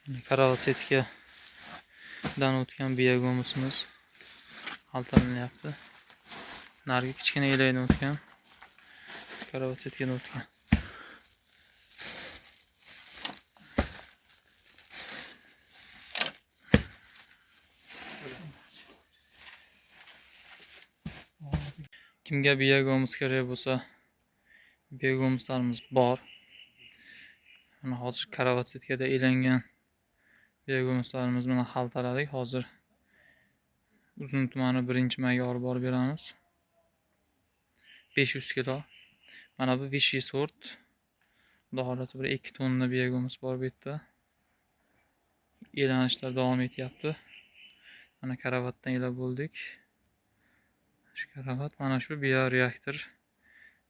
Karavot setikadan o'tgan biyagomimiz xaltalanyapti. Narigi kichkina elakdan o'tgan karavot setikadan o'tgan. Kimga biyagomimiz kerak bo'lsa, biyagomizlarimiz bor. Mana hozir karavot setkada elangan biyagomizlarimiz bilan xaltaladik. Hozir Uzun tumani 1-mayga olib borib beramiz. 500 kilo. Mana bu Vichy sort. Xudo xohlasa bir 2 tonna biyagomimiz bor bu yerda. Elanishlar davom etyapti. Mana karavotdan elab bo'ldik. Shu karavot mana shu bioreaktor.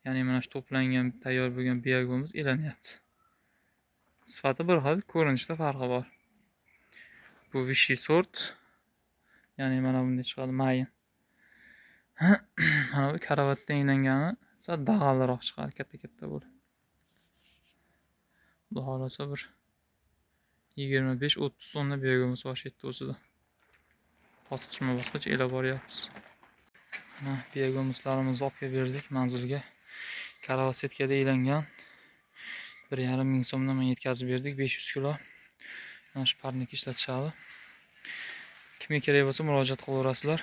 Ya'ni mana shu to'plangan, tayyor bo'lgan biyagomimiz elanyapti. Sifati bir xil, ko'rinishda farqi bor. Bu Vichy sort. Ya'ni mana bunday chiqadi mayin. Mana bu karavotdan elangani sal dag'alroq chiqadi, katta-katta bo'lib. Xudo xohlasa bir 25-30 tonna biyagomimiz bor shu yerda o'zida. Bosqichma-bosqich elab boryapmiz. Mana biyagomizlarimizni olib kelib berdik manzilga. Karavot setkada elangan 1,5 ming so'mdan yetkazib berdik, 500 kilo. Mana shu parnik ishlatishadi. Kimga kerak bo'lsa murojaat qilaverasizlar.